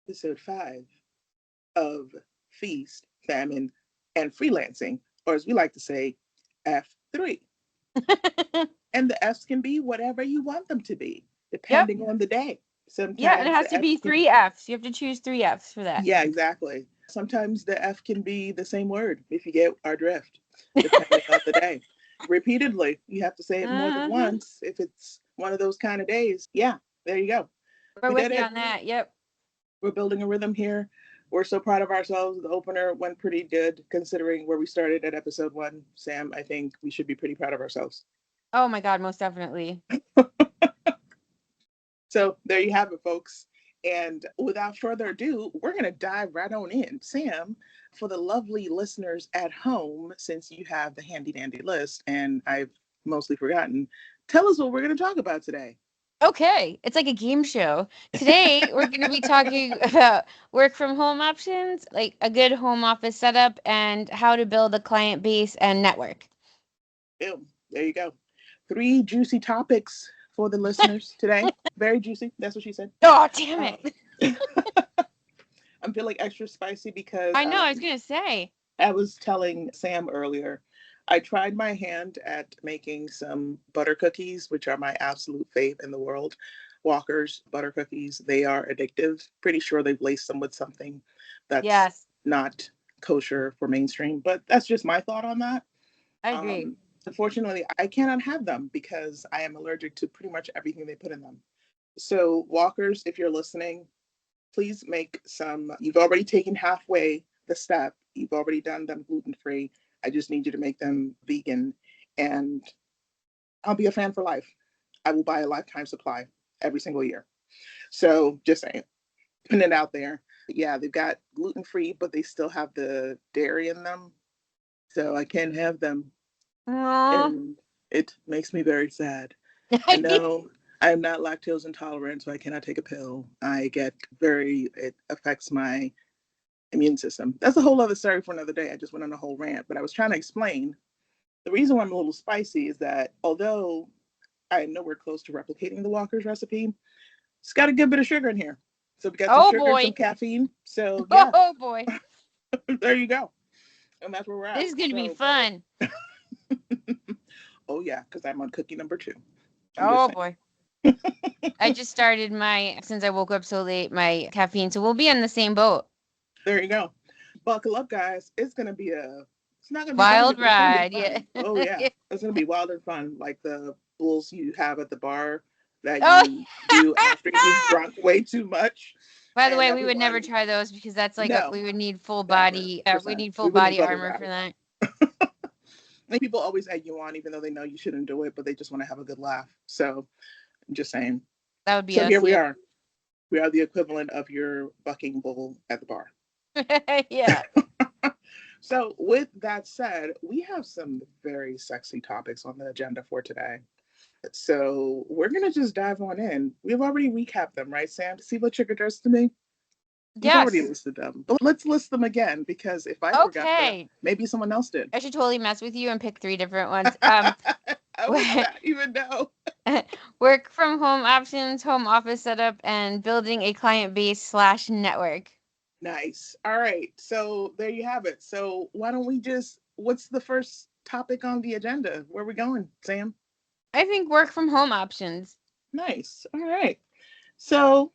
episode 5 of Feast, Famine, and Freelancing, or as we like to say, F3. And the F's can be whatever you want them to be, Yep. depending on the day. Yeah, and it Sometimes has the to F be can, three F's. You have to choose three F's for that. yeah, exactly. Sometimes the F can be the same word, if you get our drift, depending on the day. Repeatedly, you have to say it more than Hmm. once if it's one of those kind of days. Yeah, there you go. We're We with did you it. on that. Yep. We're building a rhythm here. We're so proud of ourselves. The opener went pretty good considering where we started at episode 1. Sam, I think we should be pretty proud of ourselves. Oh my God, most definitely. So there you have it, folks. And without further ado, we're going to dive right on in. Sam, for the lovely listeners at home, since you have the handy dandy list and I've mostly forgotten, tell us what we're going to talk about today. Okay, it's like a game show. Today, we're going to be talking about work from home options, like a good home office setup, and how to build a client base and network. Boom. There you go. 3 juicy topics for the listeners today. Very juicy. That's what she said. Oh, damn Um, it. I'm feeling extra spicy because I know, I was going to say. I was telling Sam earlier, I tried my hand at making some butter cookies, which are my absolute fave in the world. Walker's butter cookies, they are addictive. Pretty sure they've laced them with something that's Yes, not kosher for mainstream, but that's just my thought on that. I agree. Unfortunately, I cannot have them because I am allergic to pretty much everything they put in them. So, Walkers, if you're listening, please make some. You've already taken halfway the step. You've already done them gluten free. I just need you to make them vegan, and I'll be a fan for life. I will buy a lifetime supply every single year. So just saying, putting it out there. Yeah, they've got gluten free, but they still have the dairy in them. So I can't have them, Aw. and it makes me very sad. I I mean, know I am not lactose intolerant, so I cannot take a pill. I get it affects my immune system. That's a whole other story for another day. I just went on a whole rant, but I was trying to explain the reason why I'm a little spicy is that although I am nowhere close to replicating the Walker's recipe, it's got a good bit of sugar in here. So we got some oh sugar, boy. some caffeine. So yeah, Oh boy. there you go. And that's where we're This at. is going to be So, fun. oh yeah, because I'm on cookie number 2. I'm just Oh saying. boy. I just started since I woke up so late, my caffeine. So we'll be on the same boat. There you go. Buckle up, guys. It's not gonna be fun, Wild but it's gonna be ride. fun. Yeah. Oh yeah, it's gonna be wild and fun, like the bulls you have at the bar that Oh, you do after you've drunk way too much, by the and way, we would never everyone. try those because that's like No, we would need full never body. We percent. need full We wouldn't body bother armor that. for that. And people always egg you on, even though they know you shouldn't do it, but they just want to have a good laugh. So I'm just saying. That would be So here us. we Yep. are. We are the equivalent of your bucking bull at the bar. Yeah. So, with that said, we have some very sexy topics on the agenda for today. So, we're going to just dive on in. We've already recapped them, right, Sam? See what triggered to me? You've already Yes. listed them, but let's list them again because if I forgot them, Okay. maybe someone else did. I should totally mess with you and pick three different ones. I would not even know. Work from home options, home office setup, and building a client base slash network. Nice. All right. So, there you have it. So, why don't we what's the first topic on the agenda? Where are we going, Sam? I think work from home options. Nice. All right. So,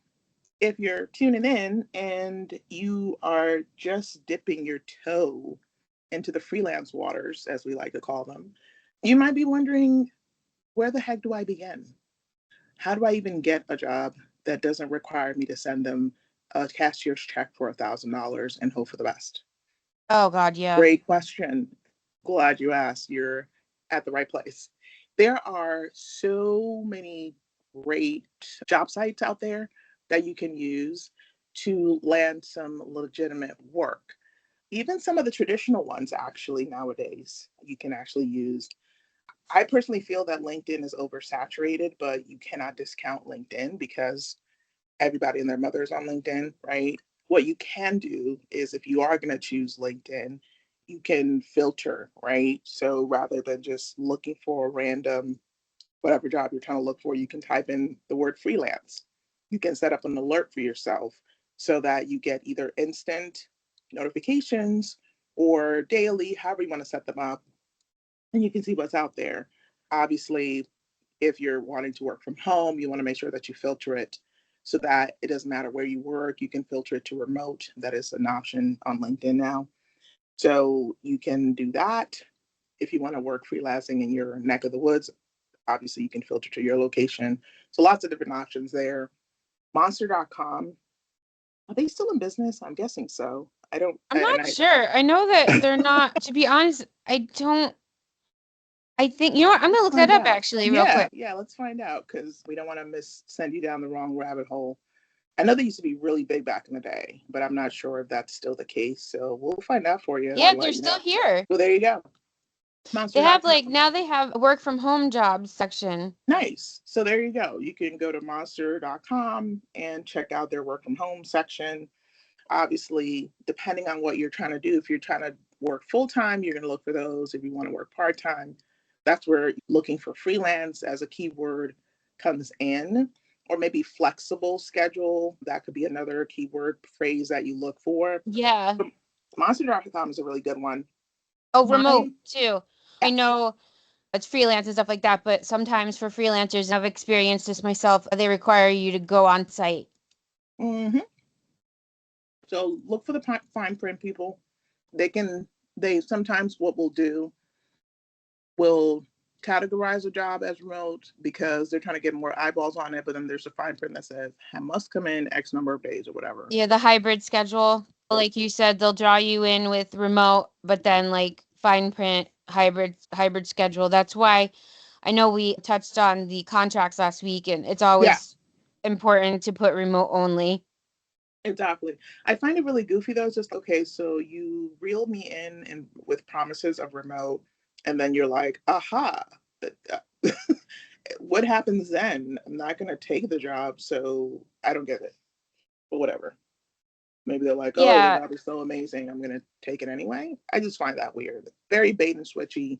if you're tuning in and you are just dipping your toe into the freelance waters, as we like to call them, you might be wondering, where the heck do I begin? How do I even get a job that doesn't require me to send them a cashier's check for $1,000 and hope for the best? Oh God, yeah. Great question. Glad you asked. You're at the right place. There are so many great job sites out there that you can use to land some legitimate work. Even some of the traditional ones, actually, nowadays, you can actually use. I personally feel that LinkedIn is oversaturated, but you cannot discount LinkedIn because everybody and their mother is on LinkedIn, right? What you can do is if you are going to choose LinkedIn, you can filter, right? So rather than just looking for a random whatever job you're trying to look for, you can type in the word freelance. You can set up an alert for yourself so that you get either instant notifications or daily, however you want to set them up, and you can see what's out there. Obviously, if you're wanting to work from home, you want to make sure that you filter it so that it doesn't matter where you work. You can filter it to remote. That is an option on LinkedIn now. So you can do that. If you want to work freelancing in your neck of the woods, obviously you can filter to your location. So lots of different options there. Monster.com, are they still in business? I'm guessing so. I don't, I'm and not sure. I know that they're not, to be honest, I think, you know what? I'm going to look that find up out. actually real Yeah, quick. yeah, let's find out because we don't want to send you down the wrong rabbit hole. I know they used to be really big back in the day, but I'm not sure if that's still the case. So we'll find out for you Yeah, and they're let you still know. here. Well, there you go. They have like, Monster.com. now they have a work from home jobs section. Nice. So there you go. You can go to monster.com and check out their work from home section. Obviously, depending on what you're trying to do, if you're trying to work full time, you're going to look for those. If you want to work part time, that's where looking for freelance as a keyword comes in, or maybe flexible schedule. That could be another keyword phrase that you look for. Yeah. Monster.com is a really good one. Oh, remote Mine, too. I yes. know it's freelance and stuff like that, but sometimes for freelancers, I've experienced this myself, they require you to go on site. Hmm. So look for the fine print people. They can, they sometimes what we'll do, will categorize a job as remote because they're trying to get more eyeballs on it, but then there's a fine print that says I must come in X number of days or whatever. Yeah, the hybrid schedule. Like you said, they'll draw you in with remote, but then like fine print hybrid schedule. That's why I know we touched on the contracts last week, and it's Yeah, always important to put remote only. exactly. I find it really goofy though. It's just okay, so you reel me in and with promises of remote, and then you're like, aha. What happens then? I'm not gonna take the job, so I don't get it. But whatever. Maybe they're like, oh, the Yeah, job is so amazing, I'm gonna take it anyway. I just find that weird. Very bait and switchy.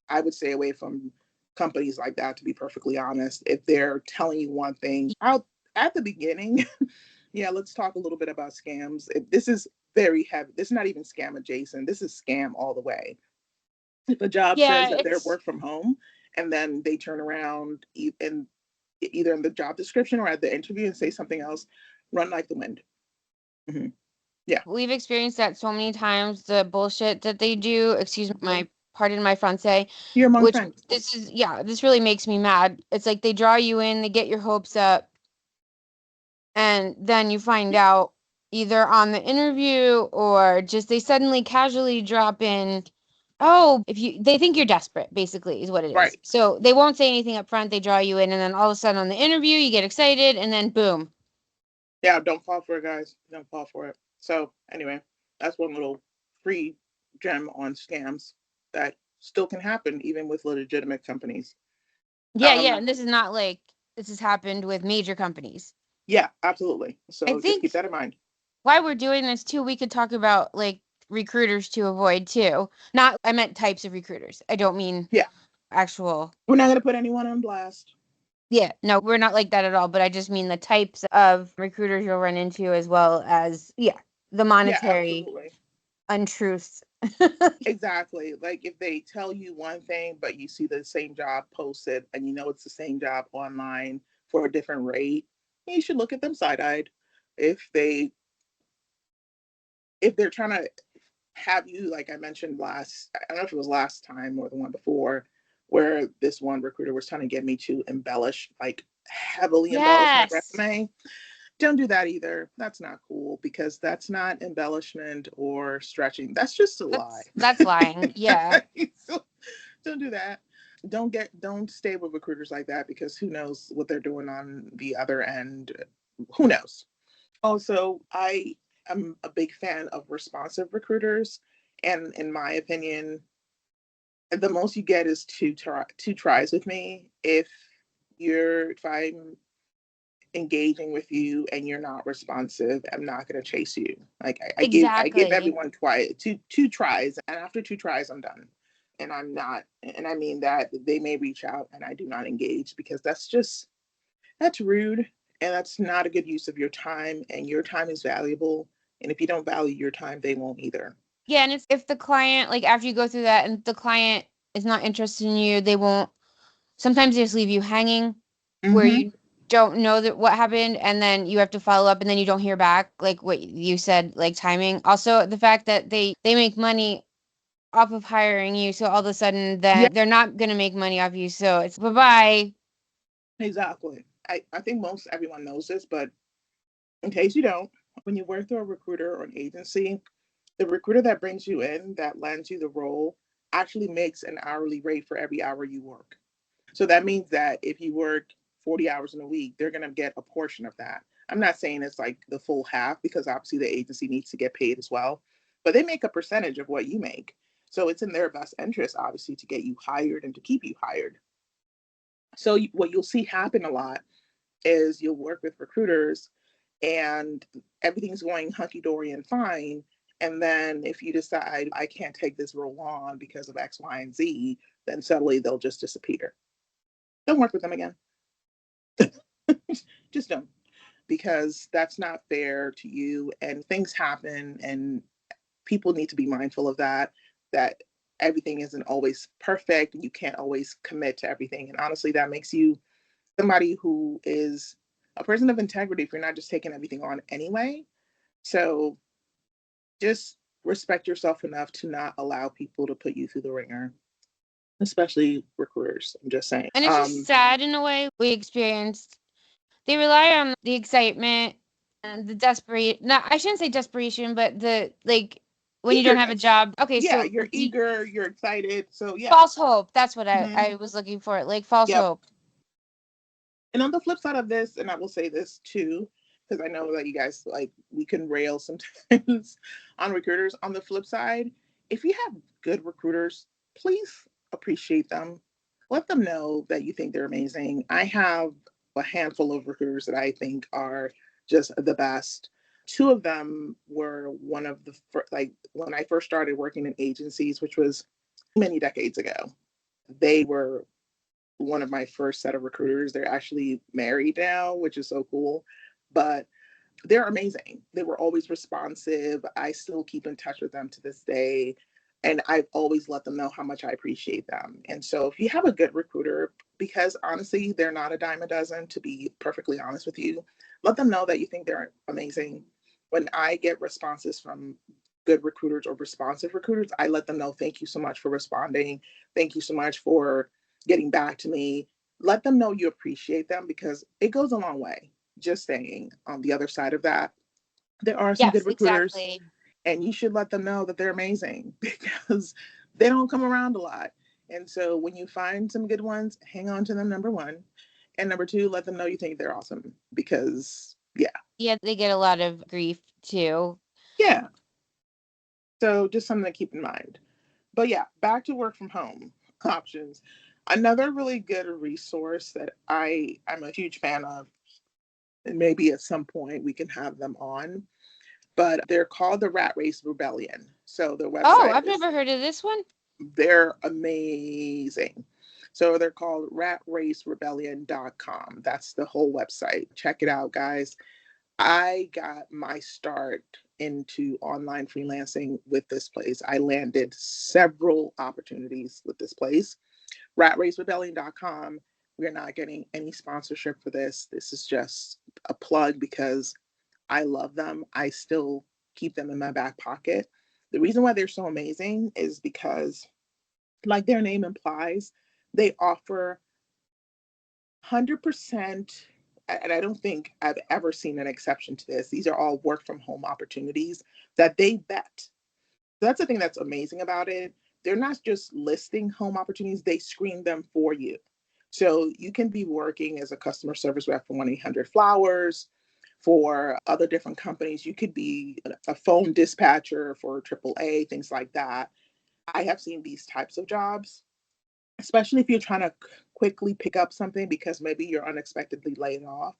I would stay away from companies like that, to be perfectly honest. If they're telling you one thing out at the beginning, yeah, let's talk a little bit about scams. This is very heavy. This is not even scam adjacent. This is scam all the way. If a job says yeah, that they're it's work from home and then they turn around and either in the job description or at the interview and say something else, run like the wind. Hmm. Yeah, we've experienced that so many times. The bullshit that they do, excuse my pardon my Francais, you're among which friends. this is yeah, this really makes me mad. It's like they draw you in, they get your hopes up, and then you find out either on the interview or just they suddenly casually drop in, oh, if you they think you're desperate, basically is what it is. Right. So they won't say anything up front, they draw you in, and then all of a sudden on the interview you get excited and then boom. Yeah, don't fall for it, guys. Don't fall for it. So anyway, that's one little free gem on scams that still can happen even with legitimate companies. Yeah, yeah, Um, and this is not like this has happened with major companies. yeah, absolutely. I So just keep think that in mind. while we're doing this too, we could talk about like recruiters to avoid too. Not I meant types of recruiters. I don't mean Yeah, actual. we're not gonna put anyone on blast. Yeah, no, we're not like that at all, but I just mean the types of recruiters you'll run into as well as yeah, the Yeah, monetary absolutely. untruths. Exactly. Like if they tell you one thing, but you see the same job posted and you know it's the same job online for a different rate, you should look at them side-eyed. If they if they're trying to have you, like I mentioned last, I don't know if it was last time or the one before, where this one recruiter was trying to get me to embellish, like heavily embellish my Yes. resume. Don't do that either. That's not cool because that's not embellishment or stretching. That's just a lie. That's lying. Yeah. So don't do that. Don't stay with recruiters like that because who knows what they're doing on the other end. Who knows? Also, I am a big fan of responsive recruiters. And in my opinion, the most you get is two tries with me. If I'm engaging with you and you're not responsive, I'm not gonna chase you. Like I give Exactly. everyone twice two tries, and after two tries, I'm done. And I'm not, and I mean that they may reach out and I do not engage because that's rude. And that's not a good use of your time. And your time is valuable. And if you don't value your time, they won't either. Yeah, and it's if the client, like after you go through that and the client is not interested in you, they won't sometimes they just leave you hanging where Mm-hmm. you don't know that what happened and then you have to follow up and then you don't hear back like what you said, like timing. Also the fact that they make money off of hiring you, so all of a sudden Yeah, then they're not gonna make money off you. So it's bye bye. exactly. I think most everyone knows this, but in case you don't, when you work through a recruiter or an agency, the recruiter that brings you in, that lands you the role, actually makes an hourly rate for every hour you work. So that means that if you work 40 hours in a week, they're going to get a portion of that. I'm not saying it's like the full half because obviously the agency needs to get paid as well, but they make a percentage of what you make. So it's in their best interest, obviously, to get you hired and to keep you hired. So what you'll see happen a lot is you'll work with recruiters and everything's going hunky dory and fine. And then if you decide I can't take this role on because of X, Y, and Z, then suddenly they'll just disappear. Don't work with them again. Just don't, because that's not fair to you. And things happen, and people need to be mindful of that. That everything isn't always perfect, and you can't always commit to everything. And honestly, that makes you somebody who is a person of integrity if you're not just taking everything on anyway. So just respect yourself enough to not allow people to put you through the ringer, especially recruiters. I'm just saying. And it's just sad in a way we experienced. They rely on the excitement and the desperate. No, I shouldn't say desperation, but the like when you don't have a Eagerness. job. Okay, Yeah, so you're eager, you're excited. So yeah. false hope. That's what Hmm. I was looking for. Like false Yep. hope. And on the flip side of this, and I will say this too, because I know that you guys like we can rail sometimes on recruiters. On the flip side, if you have good recruiters, please appreciate them. Let them know that you think they're amazing. I have a handful of recruiters that I think are just the best. Two of them were one of the like when I first started working in agencies, which was many decades ago. They were one of my first set of recruiters. They're actually married now, which is so cool. But they're amazing. They were always responsive. I still keep in touch with them to this day. And I've always let them know how much I appreciate them. And so if you have a good recruiter, because honestly, they're not a dime a dozen, to be perfectly honest with you, let them know that you think they're amazing. When I get responses from good recruiters or responsive recruiters, I let them know, thank you so much for responding. Thank you so much for getting back to me. Let them know you appreciate them because it goes a long way. Just saying, on the other side of that, there are some good Yes, recruiters, exactly. and you should let them know that they're amazing because they don't come around a lot. And so when you find some good ones, hang on to them, number one. And number two, let them know you think they're awesome because, yeah. Yeah, they get a lot of grief too. Yeah. So just something to keep in mind. But yeah, back to work from home options. Another really good resource that I'm a huge fan of, and maybe at some point we can have them on, but they're called the Rat Race Rebellion. So their Oh, website I've is, never heard of this one. they're amazing. So they're called ratracerebellion.com. That's the whole website. Check it out, guys. I got my start into online freelancing with this place. I landed several opportunities with this place. Ratracerebellion.com. We're not getting any sponsorship for this. This is just a plug because I love them. I still keep them in my back pocket. The reason why they're so amazing is because, like their name implies, they offer 100%. And I don't think I've ever seen an exception to this. These are all work from home opportunities that they vet. That's the thing that's amazing about it. They're not just listing home opportunities, they screen them for you. So you can be working as a customer service rep for 1-800-Flowers, for other different companies. You could be a phone dispatcher for AAA, things like that. I have seen these types of jobs, especially if you're trying to quickly pick up something because maybe you're unexpectedly laid off.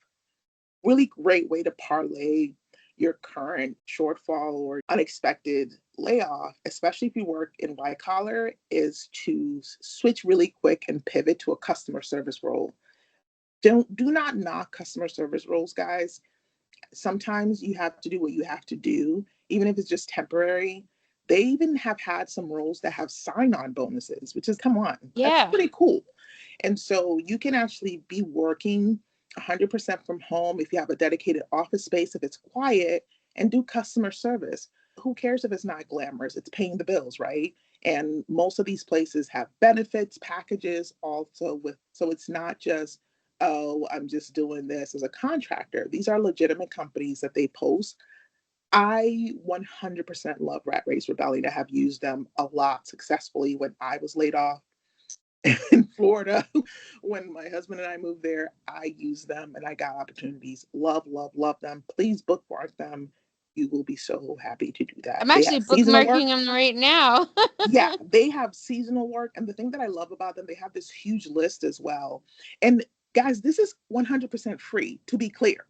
Really great way to parlay your current shortfall or unexpected layoff, especially if you work in white collar, is to switch really quick and pivot to a customer service role. Do not knock customer service roles, guys. Sometimes you have to do what you have to do, even if it's just temporary. They even have had some roles that have sign on bonuses, which is, come on, that's Yeah. pretty cool. And so you can actually be working 100% from home if you have a dedicated office space, if it's quiet, and do customer service. Who cares if it's not glamorous? It's paying the bills, right? And most of these places have benefits packages also with, so it's not just, oh, I'm just doing this as a contractor. These are legitimate companies that they post. I 100% love Rat Race Rebellion. I have used them a lot successfully when I was laid off in Florida. When my husband and I moved there, I used them and I got opportunities. Love, love, love them. Please bookmark them. You will be so happy to do that. I'm They actually have seasonal bookmarking work. them right now. Yeah, they have seasonal work. And the thing that I love about them, they have this huge list as well. And guys, this is 100% free, to be clear.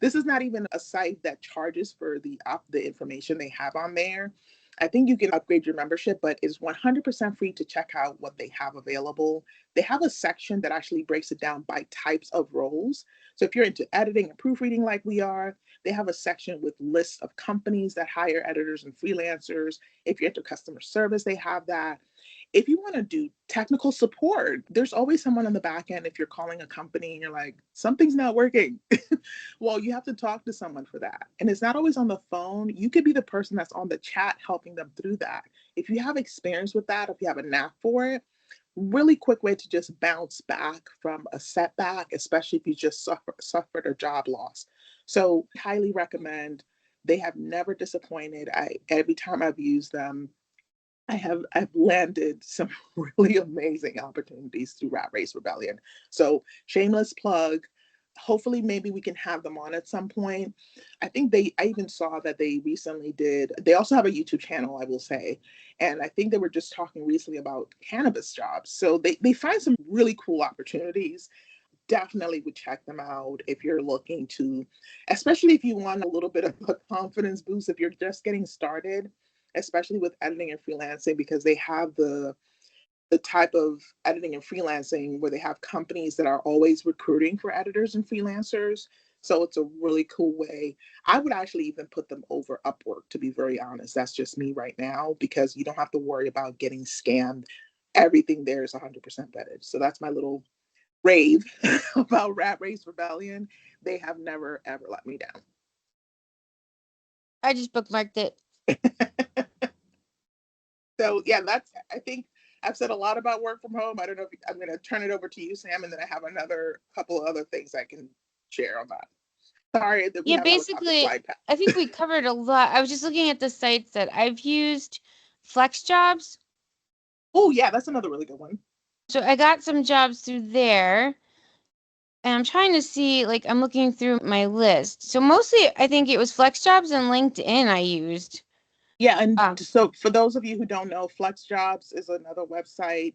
This is not even a site that charges for the information they have on there. I think you can upgrade your membership, but it's 100% free to check out what they have available. They have a section that actually breaks it down by types of roles. So if you're into editing and proofreading like we are, they have a section with lists of companies that hire editors and freelancers. If you're into customer service, they have that. If you want to do technical support, there's always someone on the back end. If you're calling a company and you're like, something's not working, well, you have to talk to someone for that. And it's not always on the phone. You could be the person that's on the chat helping them through that. If you have experience with that, if you have a knack for it, really quick way to just bounce back from a setback, especially if you just suffered a job loss. So, highly recommend. They have never disappointed. I every time I've used them, I've landed some really amazing opportunities through Rat Race Rebellion. So shameless plug. Hopefully, maybe we can have them on at some point. I think I even saw that they recently did. They also have a YouTube channel, I will say, and I think they were just talking recently about cannabis jobs. So they find some really cool opportunities. Definitely would check them out if you're looking to, especially if you want a little bit of a confidence boost if you're just getting started, especially with editing and freelancing, because they have the type of editing and freelancing where they have companies that are always recruiting for editors and freelancers. So it's a really cool way. I would actually even put them over Upwork, to be very honest. That's just me right now, because you don't have to worry about getting scammed. Everything there is 100% vetted. So that's my little rave about Rat Race Rebellion. They have never ever let me I just bookmarked it. down. So yeah, that's, I think I've said a lot about work from home. I don't know if I'm going to turn it over to you, Sam, and then I have another couple of other things I can share on that. Sorry that we Yeah, have helicopter basically, flying past. I think we covered a lot. I was just looking at the sites that I've used. Flex Jobs. Oh yeah, that's another really good one. So I got some jobs through there. And I'm trying to see, like, I'm looking through my list. So mostly, I think it was Flex Jobs and LinkedIn I used. Yeah, and Um, so for those of you who don't know, Flex Jobs is another website.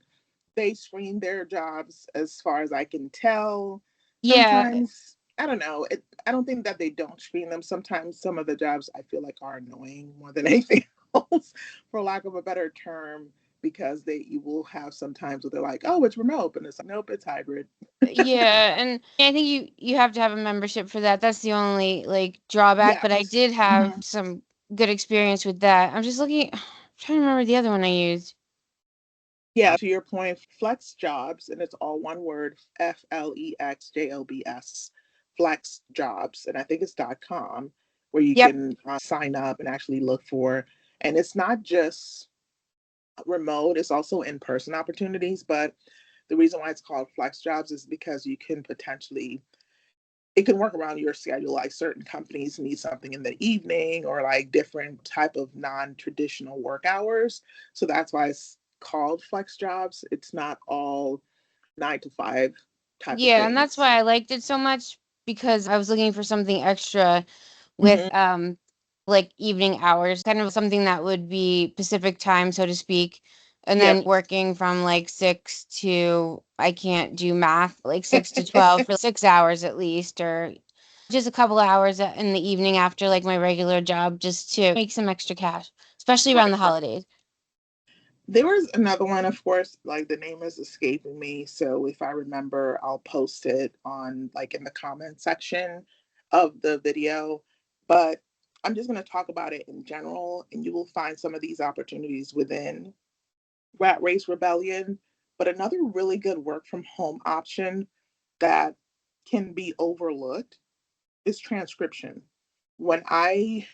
They screen their jobs as far as I can tell. yeah, Sometimes, I don't know. I don't think that they don't screen them. Sometimes some of the jobs I feel like are annoying more than anything else, for lack of a better term, because you will have sometimes where they're like, oh, it's remote, and it's like, nope, it's hybrid. yeah, and I think you have to have a membership for that. That's the only like drawback. But I Yes. did have Mhm. some good experience with that. I'm just looking, I'm trying to remember the other one I used. Yeah, to your point, Flex Jobs, and it's all one word, FLEXJOBS, Flex Jobs, and I think it's .com, where you Yep. can sign up and actually look for. And it's not just remote; it's also in-person opportunities. But the reason why it's called Flex Jobs is because you can potentially, it can work around your schedule. Like certain companies need something in the evening, or like different type of non-traditional work hours. So that's why it's called Flex Jobs. It's not all 9 to 5 type of Yeah, and that's things. why I liked it so much because I was looking for something extra with Hmm. like evening hours, kind of something that would be Pacific time, so to speak. And Yep. then working from like 6 to, I can't do math, like 6 to 12 for 6 hours at least, or just a couple hours in the evening after like my regular job just to make some extra cash, especially around Right, the right. holidays. There was another one, of course, like the name is escaping me. So if I remember, I'll post it on like in the comment section of the video. But I'm just going to talk about it in general, and you will find some of these opportunities within Rat Race Rebellion. But another really good work from home option that can be overlooked is transcription. When I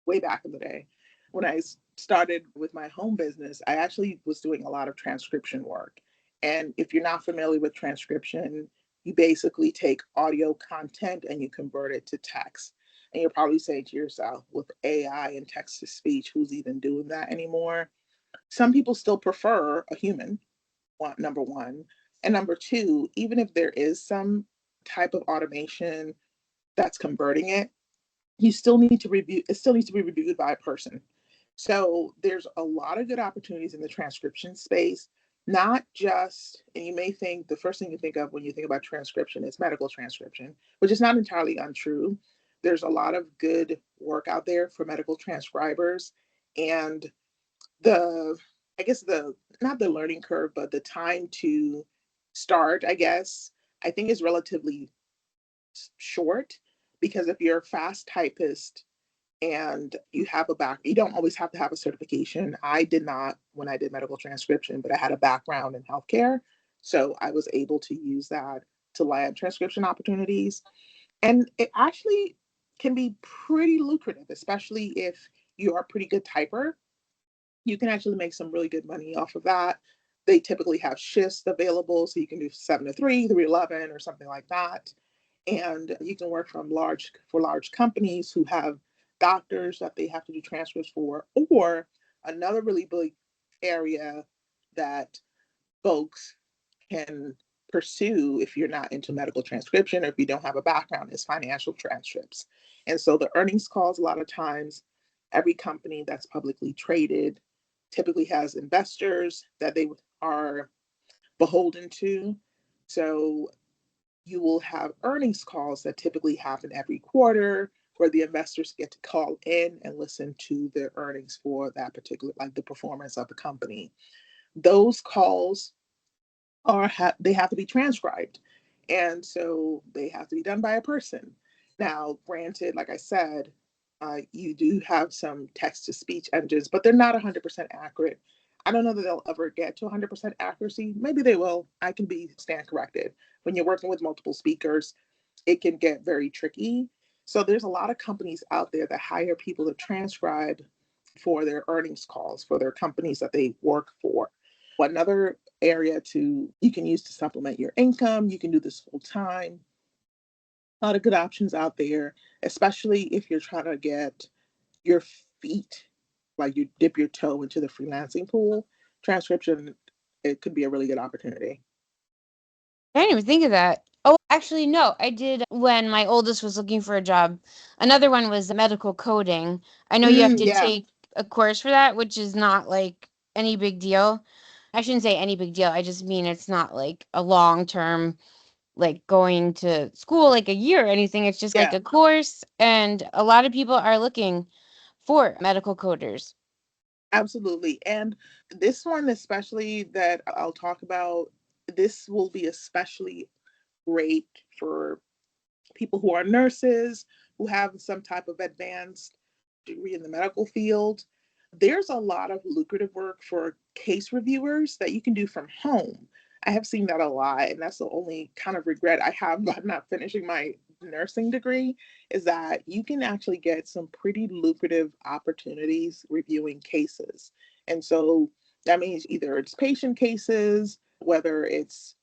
way back in the day, when I started with my home business, I actually was doing a lot of transcription work. And if you're not familiar with transcription, you basically take audio content and you convert it to text. And you're probably saying to yourself, with AI and text to speech, who's even doing that anymore? Some people still prefer a human, number one. And number two, even if there is some type of automation that's converting it, you still need to review it still needs to be reviewed by a person. So there's a lot of good opportunities in the transcription space, not just, and you may think the first thing you think of when you think about transcription is medical transcription, which is not entirely untrue. There's a lot of good work out there for medical transcribers, and the I guess the not the learning curve, but the time to start, I guess, I think is relatively short, because if you're a fast typist and you don't always have to have a certification. I did not when I did medical transcription, but I had a background in healthcare. So I was able to use that to land transcription opportunities. And it actually can be pretty lucrative, especially if you are a pretty good typer. You can actually make some really good money off of that. They typically have shifts available, so you can do 7 to 3, 3 to 11, or something like that. And you can work for large companies who have doctors that they have to do transfers for, or another really big area that folks can pursue if you're not into medical transcription or if you don't have a background is financial transcripts. And so the earnings calls, a lot of times, every company that's publicly traded typically has investors that they are beholden to. So you will have earnings calls that typically happen every quarter where the investors get to call in and listen to their earnings for that particular, like the performance of the company. Those calls they have to be transcribed, and so they have to be done by a person. Now granted, like I said, you do have some text to speech engines, but they're not 100% accurate. I don't know that they'll ever get to 100% accuracy. Maybe they will. I can be stand corrected. When you're working with multiple speakers, it can get very tricky. So there's a lot of companies out there that hire people to transcribe for their earnings calls for their companies that they work for. Another area to you can use to supplement your income. You can do this full time. A lot of good options out there, especially if you're trying to get your feet, like you dip your toe into the freelancing pool. Transcription, it could be a really good opportunity. I didn't even think of that. Oh, actually, no, I did when my oldest was looking for a job. Another one was medical coding. I know you have to Yeah, take a course for that, which is not like any big deal. I shouldn't say any big deal. I just mean it's not like a long term, like going to school like a year or anything. It's just like yeah, a course. And a lot of people are looking for medical coders. absolutely. And this one, especially that I'll talk about, this will be especially great for people who are nurses, who have some type of advanced degree in the medical field. There's a lot of lucrative work for case reviewers that you can do from home. I have seen that a lot, and that's the only kind of regret I have about not finishing my nursing degree, is that you can actually get some pretty lucrative opportunities reviewing cases. And so that means either it's patient cases, whether it's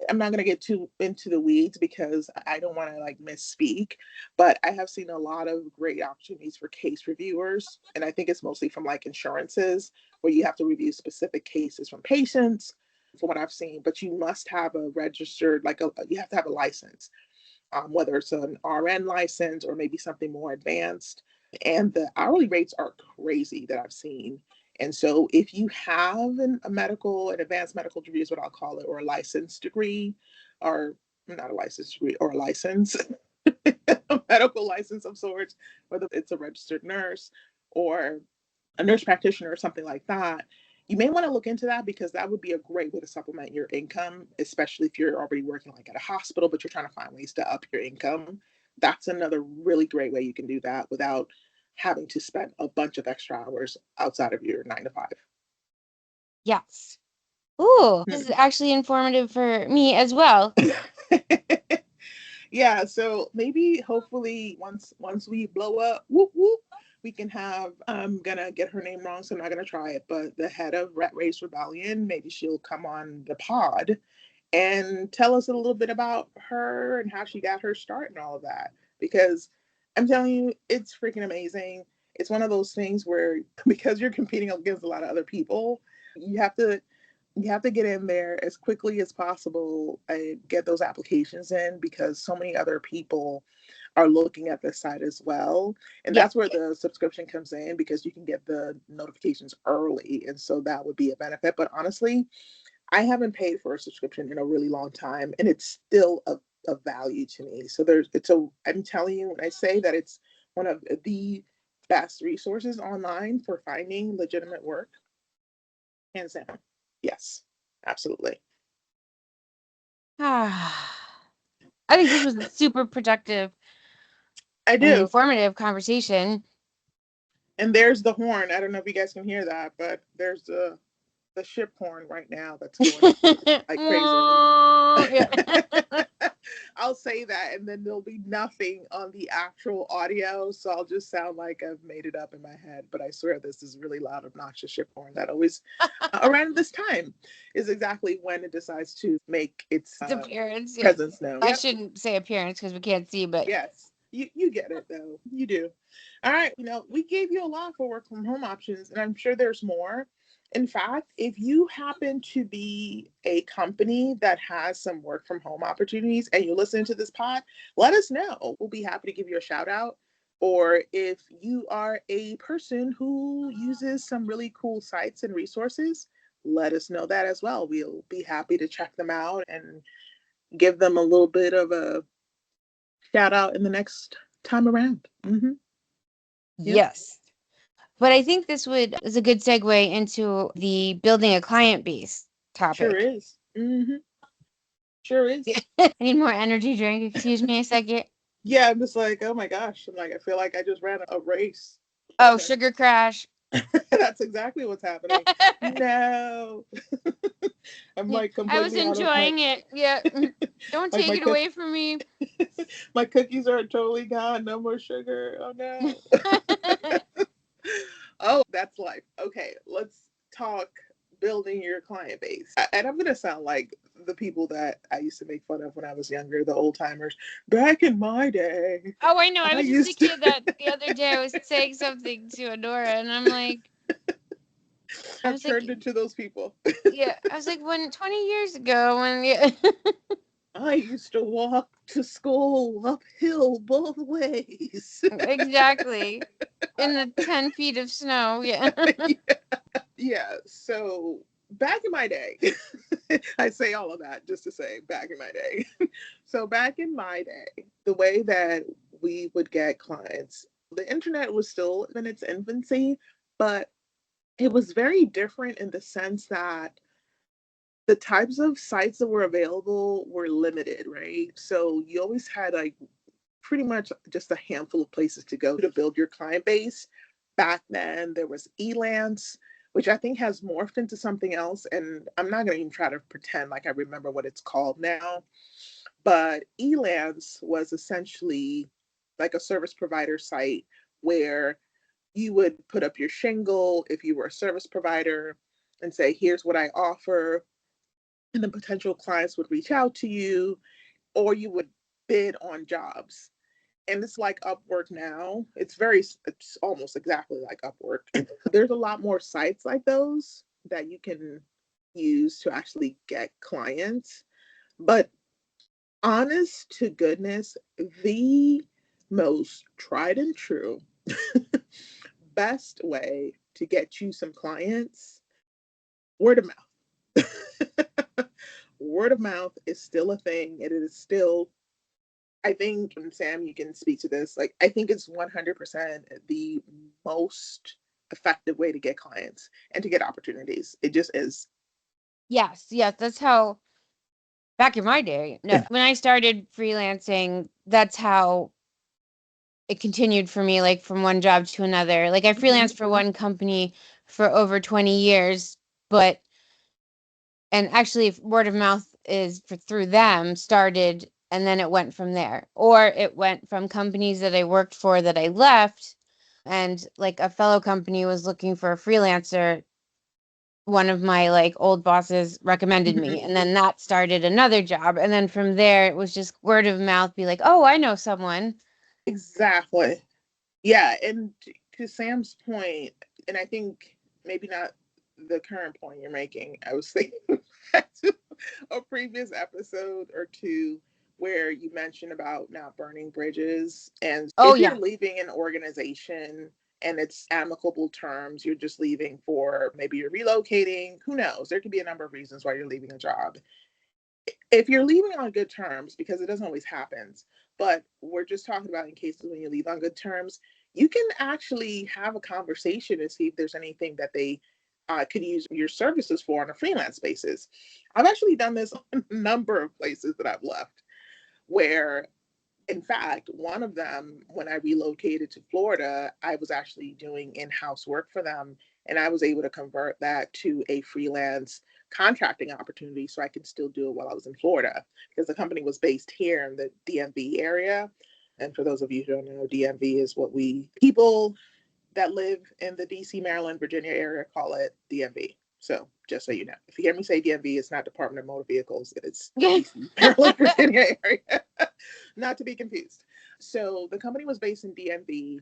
I'm not going to get too into the weeds because I don't want to like misspeak, but I have seen a lot of great opportunities for case reviewers. And I think it's mostly from like insurances where you have to review specific cases from patients, from what I've seen, but you must have a registered, you have to have a license, whether it's an RN license or maybe something more advanced. And the hourly rates are crazy that I've seen. And so if you have an advanced medical degree is what I'll call it, or a license degree, or not a license degree, or a license, a medical license of sorts, whether it's a registered nurse or a nurse practitioner or something like that, You may want to look into that because that would be a great way to supplement your income, especially if you're already working like at a hospital, but you're trying to find ways to up your income. That's another really great way you can do that without having to spend a bunch of extra hours outside of your 9 to 5. Yes. Ooh, this is actually informative for me as well. Yeah, so maybe hopefully once we blow up, whoop whoop, we can have, I'm gonna get her name wrong, so I'm not gonna try it, but the head of Rat Race Rebellion, maybe she'll come on the pod and tell us a little bit about her and how she got her start and all of that. Because I'm telling you, it's freaking amazing. It's one of those things where because you're competing against a lot of other people, you have to get in there as quickly as possible and get those applications in because so many other people are looking at this site as well. And Yeah. that's where the subscription comes in because you can get the notifications early. And so that would be a benefit. But honestly, I haven't paid for a subscription in a really long time and it's still of value to me. So I'm telling you, when I say that it's one of the best resources online for finding legitimate work, hands down. Yes, absolutely. I think this was a super productive I and do. informative conversation. And there's the horn. I don't know if you guys can hear that, but there's the ship horn right now that's going off like crazy. Yeah. I'll say that, and then there'll be nothing on the actual audio, so I'll just sound like I've made it up in my head. But I swear this is really loud, obnoxious ship horn that always around this time is exactly when it decides to make its Its appearance, yeah. presence known. I Yep. shouldn't say appearance because we can't see, but Yes, you get it though. You do. All right, we gave you a lot for work from home options, and I'm sure there's more. In fact, if you happen to be a company that has some work from home opportunities and you listen to this pod, let us know. We'll be happy to give you a shout out. Or if you are a person who uses some really cool sites and resources, let us know that as well. We'll be happy to check them out and give them a little bit of a shout out in the next time around. Yep. yes. But I think this is a good segue into the building a client base Sure topic. is. Sure is. I need more energy drink. Excuse me a second. Yeah, I'm just like, oh my gosh. I'm like, I feel like I just ran a race. Oh, Okay. sugar crash. That's exactly what's happening. No. I'm Yeah, like I was completely out of enjoying it. Yeah. Don't like take my it away from me. my cookies are totally gone. No more sugar. Oh no. Oh, that's life. Okay, let's talk building your client base. And I'm gonna sound like the people that I used to make fun of when I was younger, the old timers. Back in my day, Oh, I know. I I was just used to thinking of that the other day. I was saying something to Adora, and I'm like, I have was like, turned into those people. yeah. I was like, when 20 years ago, when yeah. I used to walk to school uphill both ways. Exactly. In the 10 feet of snow. Yeah. Yeah, so back in my day, I say all of that just to say back in my day. So back in my day, the way that we would get clients, the internet was still in its infancy, but it was very different in the sense that the types of sites that were available were limited, right? So you always had like pretty much just a handful of places to go to build your client base. Back then, there was Elance, which I think has morphed into something else. And I'm not going to even try to pretend like I remember what it's called now. But Elance was essentially like a service provider site where you would put up your shingle if you were a service provider and say, here's what I offer. And then potential clients would reach out to you, or you would bid on jobs. And it's like Upwork now. It's almost exactly like Upwork. There's a lot more sites like those that you can use to actually get clients. But honest to goodness, the most tried and true best way to get you some clients, word of mouth. Word of mouth is still a thing. It is still, I think, and Sam, you can speak to this. Like, I think it's 100% the most effective way to get clients and to get opportunities. It just is. Yes, yes, that's how back in my day. No, when I started freelancing, that's how it continued for me, like from one job to another. Like I freelanced for one company for over 20 years, but and actually word of mouth is through them started and then it went from there. Or it went from companies that I worked for that I left and like a fellow company was looking for a freelancer. One of my like old bosses recommended me and then that started another job and then from there it was just word of mouth be like, "Oh, I know someone." Exactly. Yeah, and to Sam's point, and I think maybe not the current point you're making, I was thinking back to a previous episode or two where you mentioned about not burning bridges. And Oh if you're yeah. leaving an organization and it's amicable terms, you're just leaving for maybe you're relocating, who knows? There could be a number of reasons why you're leaving a job. If you're leaving on good terms, because it doesn't always happen, but we're just talking about in cases when you leave on good terms, you can actually have a conversation to see if there's anything that they could use your services for on a freelance basis. I've actually done this on a number of places that I've left where, in fact, one of them, when I relocated to Florida, I was actually doing in house work for them. And I was able to convert that to a freelance contracting opportunity so I could still do it while I was in Florida because the company was based here in the DMV area. And for those of you who don't know, DMV is what we people that live in the DC, Maryland, Virginia area call it DMV. So just so you know, if you hear me say DMV, it's not Department of Motor Vehicles. It's DC, Maryland, Virginia area. Not to be confused. So the company was based in DMV,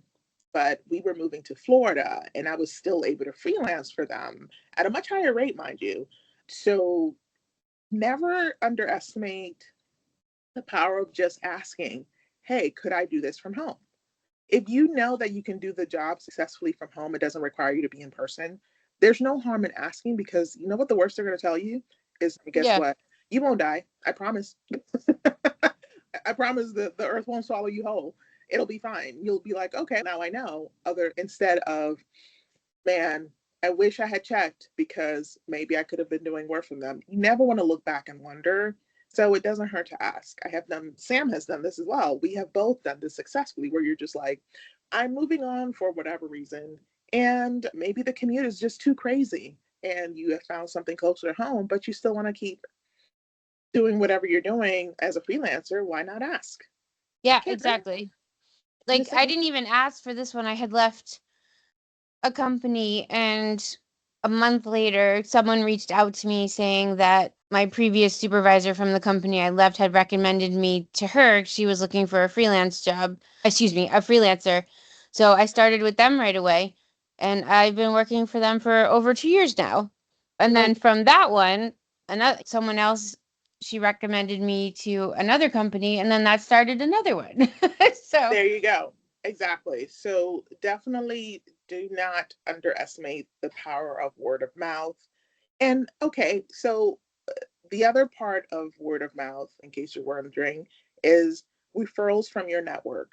but we were moving to Florida and I was still able to freelance for them at a much higher rate, mind you. So never underestimate the power of just asking, hey, could I do this from home? If you know that you can do the job successfully from home, it doesn't require you to be in person. There's no harm in asking because you know what the worst they're going to tell you is, guess Yeah. what? You won't die. I promise. I promise the earth won't swallow you whole. It'll be fine. You'll be like, okay, now I know. Other instead of, man, I wish I had checked because maybe I could have been doing work from them. You never want to look back and wonder. So it doesn't hurt to ask. I have done, Sam has done this as well. We have both done this successfully where you're just like, I'm moving on for whatever reason. And maybe the commute is just too crazy and you have found something closer to home, but you still want to keep doing whatever you're doing as a freelancer. Why not ask? Yeah, Can't hurt. exactly. And the Like I same. didn't even ask for this one. I had left a company and a month later someone reached out to me saying that my previous supervisor from the company I left had recommended me to her. She was looking for a freelance job, excuse me, a freelancer. So I started with them right away and I've been working for them for over 2 years now. And then from that one, another someone else she recommended me to another company and then that started another one. So There you go. Exactly. So definitely do not underestimate the power of word of mouth. And okay, so the other part of word of mouth, in case you're wondering, is referrals from your network.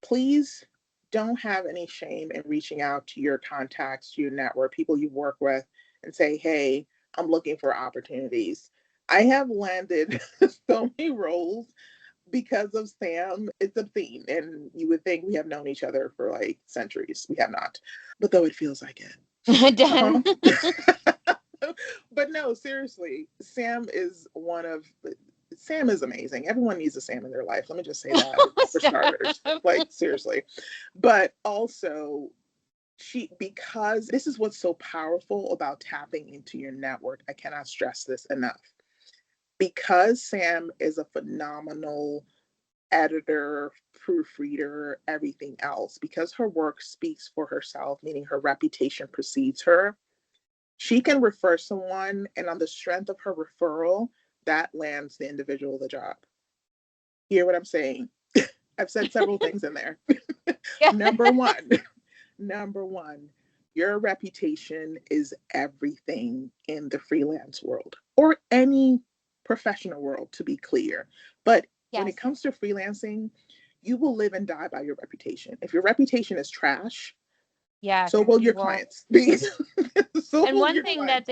Please don't have any shame in reaching out to your contacts, to your network, people you work with, and say, hey, I'm looking for opportunities. I have landed so many roles because of Sam. It's a theme, and you would think we have known each other for like centuries. We have not, but though it feels like it. done. But no, seriously, Sam is amazing. Everyone needs a Sam in their life. Let me just say that for starters. Stop. Like seriously. But also she because this is what's so powerful about tapping into your network. I cannot stress this enough. Because Sam is a phenomenal editor, proofreader, everything else, because her work speaks for herself, meaning her reputation precedes her, she can refer someone, and on the strength of her referral, that lands the individual the job. Hear what I'm saying? I've said several things in there. Yeah. Number one, number one, your reputation is everything in the freelance world or any professional world, to be clear. But when it Yes. comes to freelancing, you will live and die by your reputation. If your reputation is trash, Yes. So will your Well, clients. So and will your clients.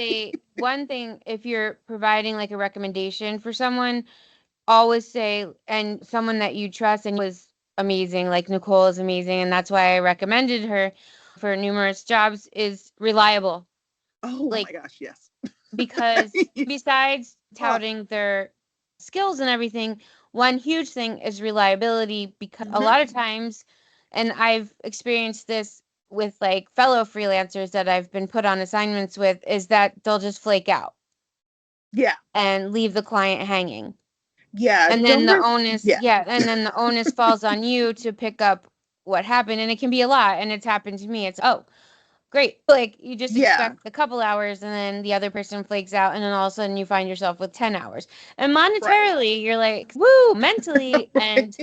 one thing, if you're providing like a recommendation for someone, always say, and someone that you trust and was amazing, like Nicole is amazing, and that's why I recommended her for numerous jobs, is reliable. Oh Like, my gosh, yes. because besides Oh, touting their skills and everything, one huge thing is reliability, because a hmm. lot of times, and I've experienced this with like fellow freelancers that I've been put on assignments with, is that they'll just flake out Yeah, and leave the client hanging. yeah. And then Don't the worry. onus, Yeah, yeah, and then the onus falls on you to pick up what happened. And it can be a lot. And it's happened to me. It's, oh, great. Like you just yeah. expect a couple hours and then the other person flakes out. And then all of a sudden you find yourself with 10 hours. And Right. monetarily, you're like, woo, mentally. And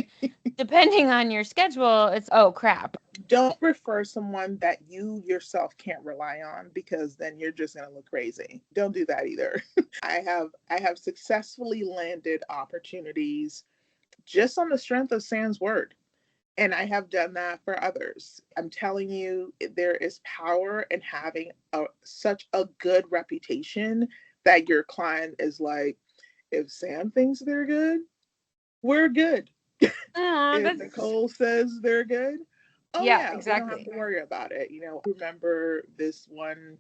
depending on your schedule, it's, oh, crap. Don't refer someone that you yourself can't rely on, because then you're just gonna look crazy. Don't do that either. I have successfully landed opportunities just on the strength of Sam's word. And I have done that for others. I'm telling you, there is power in having such a good reputation that your client is like, if Sam thinks they're good, we're good. Oh, If that's, Nicole says they're good, oh yeah, yeah, we don't have exactly. to worry about it. I remember this one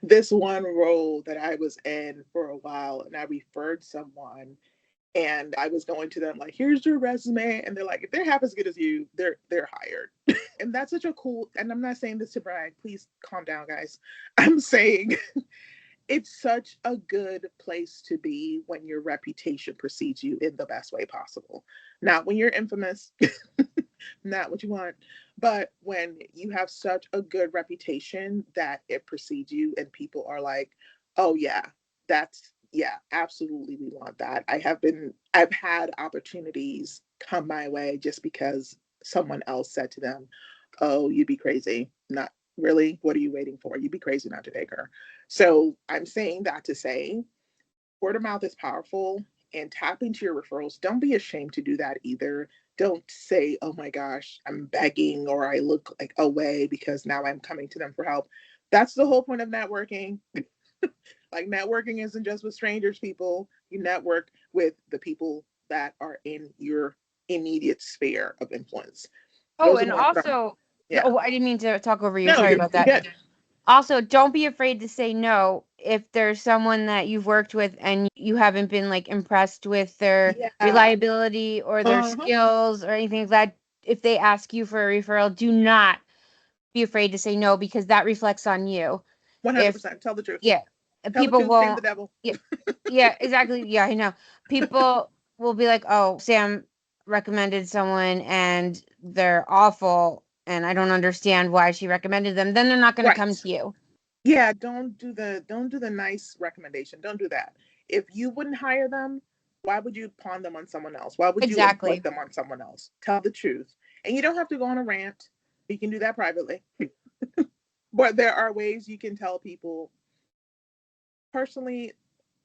this one role that I was in for a while, and I referred someone, and I was going to them like, here's your resume, and they're like, if they're half as good as you, they're hired. And that's such a cool, and I'm not saying this to brag, please calm down, guys. I'm saying it's such a good place to be when your reputation precedes you in the best way possible. Not when you're infamous, not what you want, but when you have such a good reputation that it precedes you and people are like, oh yeah, yeah, absolutely, we want that. I've had opportunities come my way just because someone else said to them, oh, you'd be crazy. Not really. What are you waiting for? You'd be crazy not to take her. So I'm saying that to say word of mouth is powerful, and tap into your referrals. Don't be ashamed to do that either. Don't say, oh my gosh, I'm begging or I look like away because now I'm coming to them for help. That's the whole point of networking. Like, networking isn't just with strangers, people. You network with the people that are in your immediate sphere of influence. Oh, Those are and the ones that are, also, yeah. oh, I didn't mean to talk over you. No, Sorry you're, about you're that. good. Also, don't be afraid to say no if there's someone that you've worked with and you haven't been like impressed with their Yeah. reliability or their Uh-huh. skills or anything like that. If they ask you for a referral, do not be afraid to say no, because that reflects on you. If 100%. Tell the truth. Yeah, Tell the people truth. Shame the won't. devil. Yeah, yeah, exactly. Yeah, I know. People will be like, "Oh, Sam recommended someone and they're awful, and I don't understand why she recommended them." Then they're not going to come Right. to you. Yeah, don't do the nice recommendation. Don't do that. If you wouldn't hire them, why would you pawn them on someone else? Why would you inflict Exactly. them on someone else? Tell the truth. And you don't have to go on a rant. You can do that privately. But there are ways you can tell people, personally,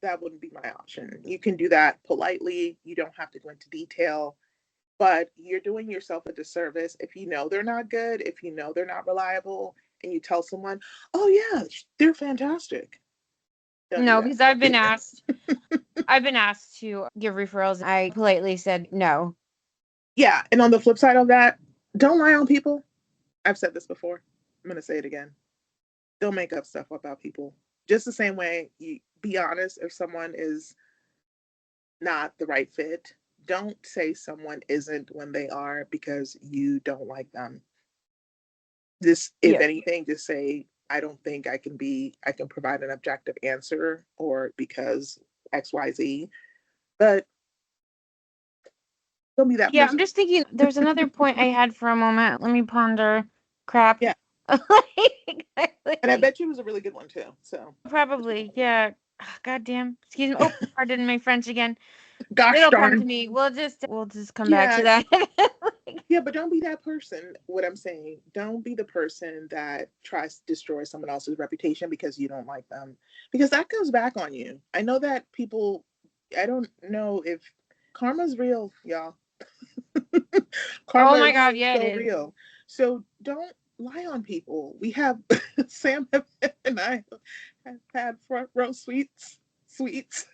that wouldn't be my option. You can do that politely. You don't have to go into detail, but you're doing yourself a disservice if you know they're not good, if you know they're not reliable, and you tell someone, oh yeah, they're fantastic. Don't do No, that. because I've been asked to give referrals. I politely said no. Yeah, and on the flip side of that, don't lie on people. I've said this before. I'm going to say it again. Don't make up stuff about people. Just the same way you be honest if someone is not the right fit. Don't say someone isn't when they are because you don't like them. Just, if Yeah. anything, just say, I don't think I can provide an objective answer, or because XYZ. But don't be that Yeah, I'm person. just thinking there's another point I had for a moment. Let me ponder. Crap. Yeah. And I Like, bet you it was a really good one too. So, probably, yeah. God damn. Excuse me. Oh, pardon my French again. gosh It'll come to darn. me. We'll just come back to Yeah. that. Yeah, but don't be that person. What I'm saying, don't be the person that tries to destroy someone else's reputation because you don't like them, because that comes back on you. I know that people, I don't know if karma's real, y'all. Oh Karma my is God, yeah, it so is. real. So don't. lie on people. We have Sam and I have had front row sweets. Well, it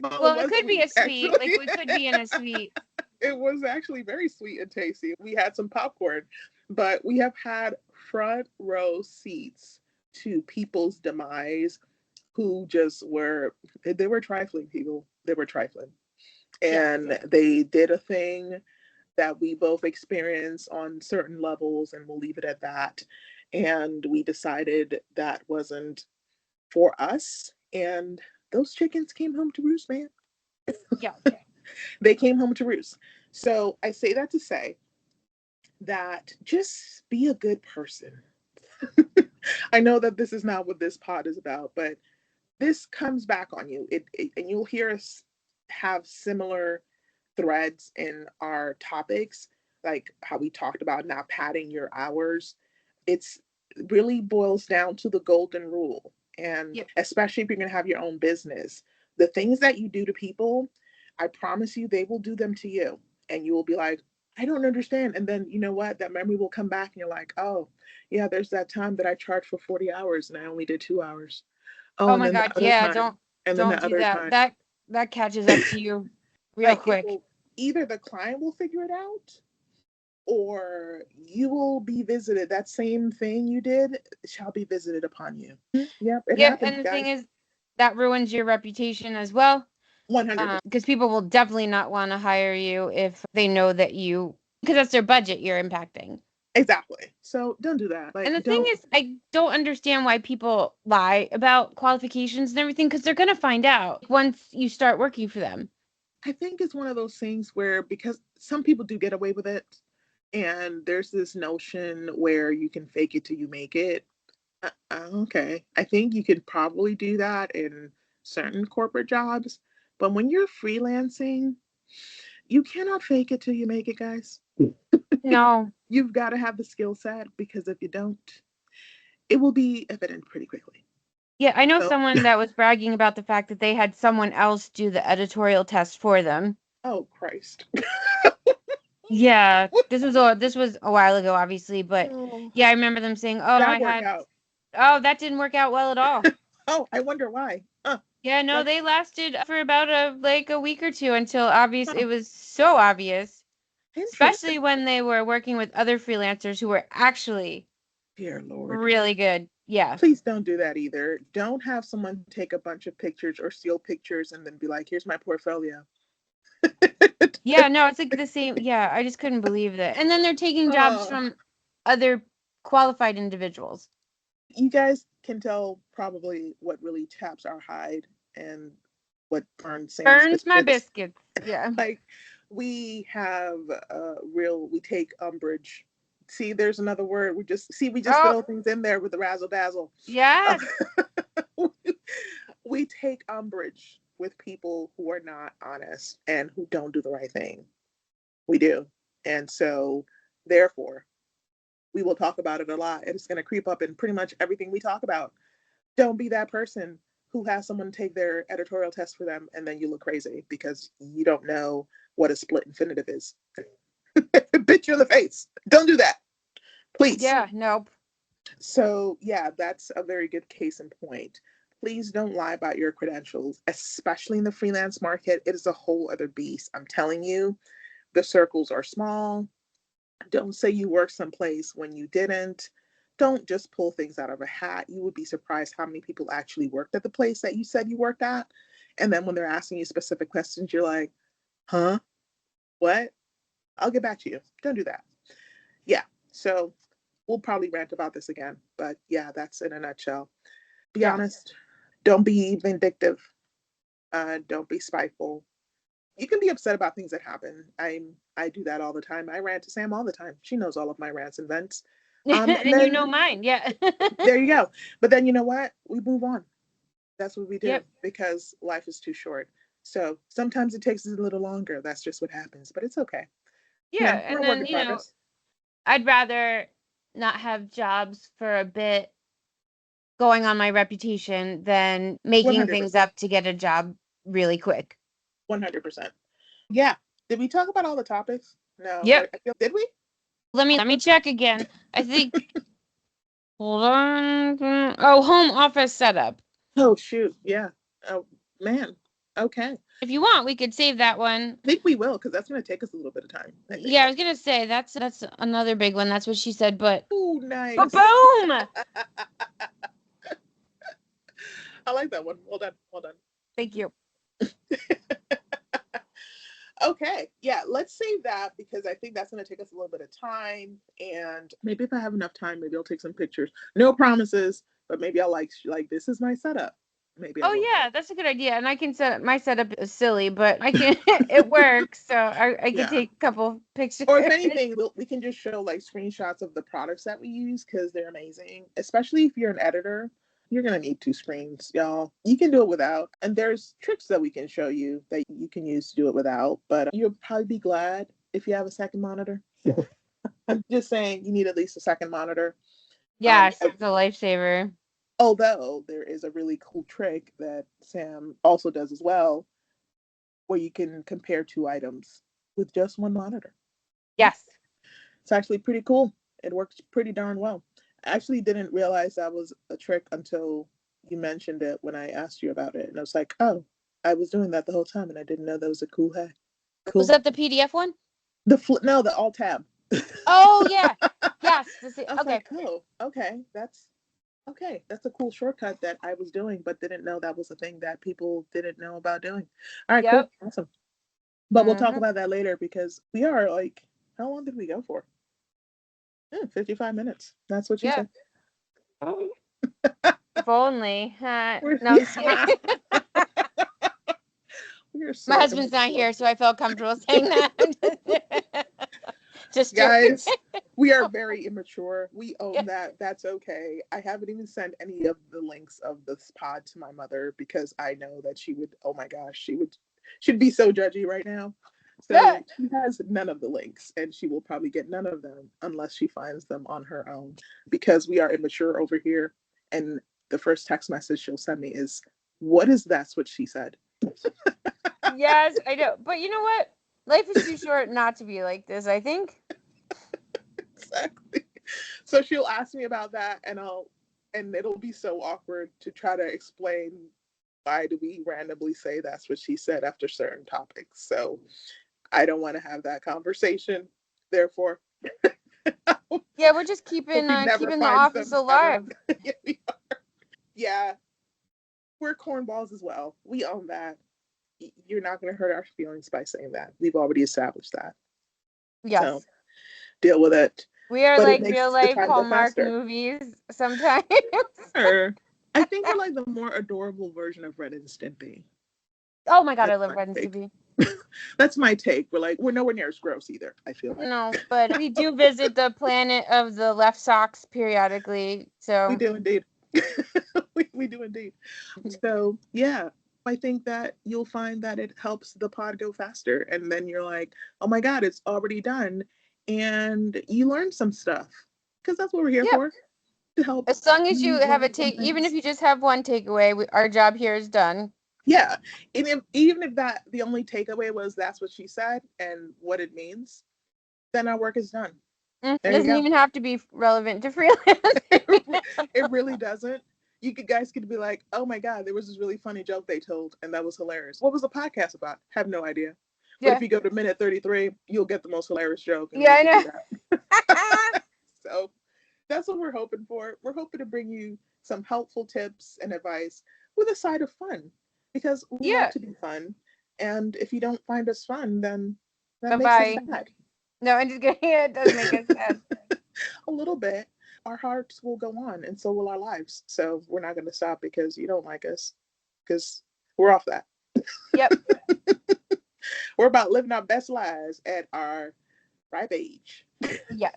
Well, it was could be a sweet sweet. actually. Like we could be in a sweet. It was actually very sweet and tasty. We had some popcorn, but we have had front row seats to people's demise who just were, they were trifling people. They were trifling. Yeah. And they did a thing that we both experienced on certain levels, and we'll leave it at that. And we decided that wasn't for us. And those chickens came home to roost, man. Yeah. They came home to roost. So I say that to say that just be a good person. I know that this is not what this pod is about, but this comes back on you. And you'll hear us have similar threads in our topics, like how we talked about not padding your hours. It's really boils down to the golden rule. And Yep. especially if you're going to have your own business, the things that you do to people, I promise you, they will do them to you. And you will be like, I don't understand. And then you know what? That memory will come back and you're like, oh, yeah, there's that time that I charged for 40 hours and I only did 2 hours. Oh, Oh and my then the God. other Yeah. time, and then Don't the do other that. time. That catches up to you real Like it quick. will, either the client will figure it out or you will be visited. That same thing you did shall be visited upon you. Yep, it Yep. happens, And the thing guys. is, that ruins your reputation as well. 100%. Because people will definitely not want to hire you if they know that you, because that's their budget you're impacting. Exactly. So don't do that. And Like, the thing don't. is, I don't understand why people lie about qualifications and everything because they're going to find out once you start working for them. I think it's one of those things where, because some people do get away with it, and there's this notion where you can fake it till you make it. Okay. I think you could probably do that in certain corporate jobs. But when you're freelancing, you cannot fake it till you make it, guys. No. You've got to have the skill set, because if you don't, it will be evident pretty quickly. Yeah, I know So, someone that was bragging about the fact that they had someone else do the editorial test for them. oh Christ. Yeah, this was a while ago, obviously, but Oh, yeah, I remember them saying, "Oh, that work out. that didn't work out well at all." Oh, I wonder why. Yeah, no, That, they lasted for about a week or two until obvious huh, it was so obvious, interesting. especially when they were working with other freelancers who were actually Dear Lord. really good. Yeah. Please don't do that either. Don't have someone take a bunch of pictures or steal pictures and then be like, here's my portfolio. Yeah, no, it's like the same. Yeah, I just couldn't believe that. And then they're taking jobs Oh, from other qualified individuals. you guys can tell probably what really taps our hide and what burns Sam's Burns my biscuits. biscuits. Yeah. Like, we have we take umbrage. See, there's another word. We just Oh, throw things in there with the razzle dazzle. Uh, yes. we take umbrage with people who are not honest and who don't do the right thing. We do. And so, therefore, we will talk about it a lot. And it's going to creep up in pretty much everything we talk about. Don't be that person who has someone take their editorial test for them and then you look crazy because you don't know what a split infinitive is. Bit you in the face. Don't do that, please. Yeah, nope. So, yeah, that's a very good case in point. Please don't lie about your credentials, especially in the freelance market. It is a whole other beast. I'm telling you, the circles are small. Don't say you worked someplace when you didn't. Don't just pull things out of a hat. You would be surprised how many people actually worked at the place that you said you worked at. And then when they're asking you specific questions, you're like, huh? What? I'll get back to you. Don't do that. Yeah. So we'll probably rant about this again. But yeah, that's in a nutshell. Be Yeah. honest. Don't be vindictive. Don't be spiteful. You can be upset about things that happen. I do that all the time. I rant to Sam all the time. She knows all of my rants and vents. And And you then know mine. Yeah. there you go. But then you know what? We move on. That's what we do Yep. because life is too short. So sometimes it takes us a little longer. That's just what happens. But it's okay. Yeah, We're and a work then, in progress. I'd rather not have jobs for a bit going on my reputation than making things 100%. up to get a job really quick. 100%. Yeah. Did we talk about all the topics? No. Yep. I feel, did we? Let me check again. I think Hold on. Oh, home office setup. Oh shoot, yeah. Oh man. Okay. If you want, we could save that one. I think we will because that's going to take us a little bit of time. I think. Yeah, I was gonna say that's another big one. That's what she said, Oh, but nice. boom! I like that one. Well done. Well done. Thank you. Okay. Yeah, let's save that because I think that's going to take us a little bit of time. And maybe if I have enough time, maybe I'll take some pictures. No promises, but maybe I'll like this is my setup. Maybe I Oh will. yeah, that's a good idea. And I can set my setup is silly, but I can it works. So I can Yeah. take a couple pictures. Or if anything, we can just show like screenshots of the products that we use because they're amazing. Especially if you're an editor, you're gonna need two screens, y'all. You can do it without, and there's tricks that we can show you that you can use to do it without. But you'll probably be glad if you have a second monitor. I'm just saying you need at least a second monitor. Yes, it's a lifesaver. Although there is a really cool trick that Sam also does as well, where you can compare two items with just one monitor. Yes. It's actually pretty cool. It works pretty darn well. I actually didn't realize that was a trick until you mentioned it when I asked you about it. And I was like, oh, I was doing that the whole time and I didn't know that was a cool hack. Was Cool. that the PDF one? No, the alt tab. Oh yeah. Yes. I was Okay. like, oh, okay. That's a cool shortcut that I was doing, but didn't know that was a thing that people didn't know about doing. All right, cool. Yep. Awesome. But we'll talk Mm-hmm. about that later because we are like, how long did we go for? 55 minutes. That's what she Yep. said. If only. We're, No, I'm just kidding. we are My so husband's not immature. here, so I felt comfortable saying that. Just joking. Guys, we are very immature. We own that. That's okay. I haven't even sent any of the links of this pod to my mother because I know that she would, oh my gosh, she'd be so judgy right now. So she has none of the links and she will probably get none of them unless she finds them on her own because we are immature over here. And the first text message she'll send me is, what is that's what she said? Yes, I know. But you know what? Life is too short not to be like this, I think. Exactly. So she'll ask me about that and it'll be so awkward to try to explain why do we randomly say that's what she said after certain topics. So I don't want to have that conversation. Therefore, Yeah, we're just hope keeping he never keeping the finds office them ever. alive. Yeah, we're cornballs as well. We own that. You're not going to hurt our feelings by saying that. We've already established that. So Yes. deal with it. We are But it like makes real the life time go Hallmark faster. movies sometimes. Sure. I think we're like the more adorable version of Ren and Stimpy. Oh my god, I That's love my Red and take. Stimpy. That's my take. We're nowhere near as gross either, I feel like. No, but we do visit the planet of the left socks periodically. We So do indeed. we do indeed. So yeah. I think that you'll find that it helps the pod go faster. And then you're like, oh my God, it's already done. And you learn some stuff. Because that's what we're here yep. for, to help As long as you you have a learn some take, even if things. you just have one takeaway, our job here is done. Yeah. And even if that the only takeaway was that's what she said and what it means, then our work is done. It There you doesn't go. even have to be relevant to freelancing. It really doesn't. Guys could be like, oh my God, there was this really funny joke they told, and that was hilarious. What was the podcast about? Have no idea. But if Yeah. you go to minute 33, you'll get the most hilarious joke, and Yeah, we I can do know. that. So that's what we're hoping for. We're hoping to bring you some helpful tips and advice with a side of fun because we love Yeah. to be fun. And if you don't find us fun, then that Bye makes us bye. sad. No, I'm just kidding. It does make us sad. A little bit. Our hearts will go on, and so will our lives. So we're not going to stop because you don't like us, because we're off that. Yep. We're about living our best lives at our ripe age. Yes.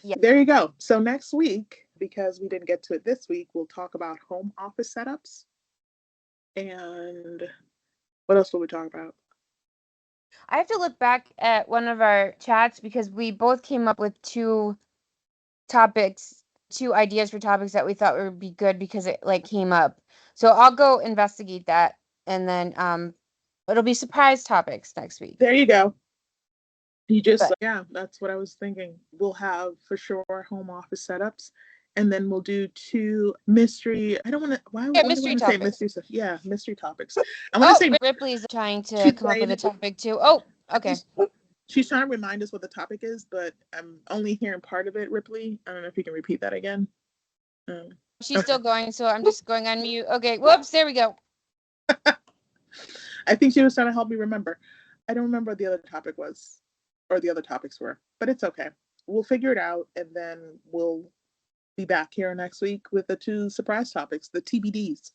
Yeah. There you go. So next week, because we didn't get to it this week, we'll talk about home office setups. And what else will we talk about? I have to look back at one of our chats because we both came up with topics, two ideas for topics that we thought would be good because it like came up. So I'll go investigate that and then it'll be surprise topics next week. There you go. You just, But yeah, that's what I was thinking. We'll have for sure home office setups, and then we'll do two mystery. I don't want to. Why yeah, do I mystery want to say topics. mystery stuff? Yeah, mystery topics. I want to Oh, say Ripley's trying to she's come up with a saying topic too. Oh, okay. Ripley's. She's trying to remind us what the topic is, but I'm only hearing part of it. Ripley, I don't know if you can repeat that again. Um, She's okay. still going, so I'm just going on mute. Okay, whoops, there we go. I think she was trying to help me remember. I don't remember what the other topic was, or the other topics were, but it's okay. We'll figure it out, and then we'll be back here next week with the two surprise topics, the TBDs.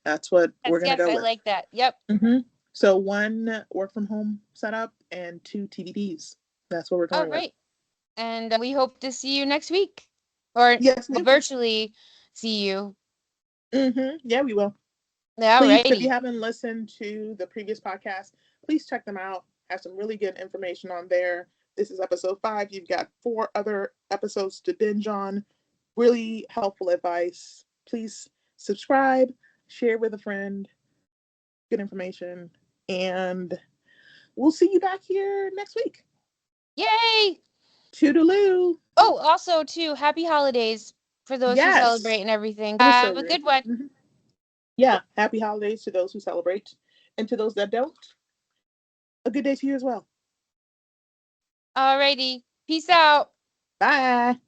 That's what Yes, we're gonna yes, go I with. like that. Yep. Mm-hmm. So one work from home setup and two TBDs. That's what we're All going with. right. And we hope to see you next week. Or Yes, we'll ma'am. virtually see you. Mm-hmm. Yeah, we will. All Please, if you righty. haven't listened to the previous podcast, please check them out. Have some really good information on there. This is episode 5. You've got 4 other episodes to binge on. Really helpful advice. Please subscribe, share with a friend. Good information. And we'll see you back here next week. Yay! Toodaloo. Oh, also too, happy holidays for those who celebrate Yes. and everything. I will Have a celebrate. good one. Mhm. Yeah. Happy holidays to those who celebrate. And to those that don't, a good day to you as well. Alrighty. Peace out. Bye.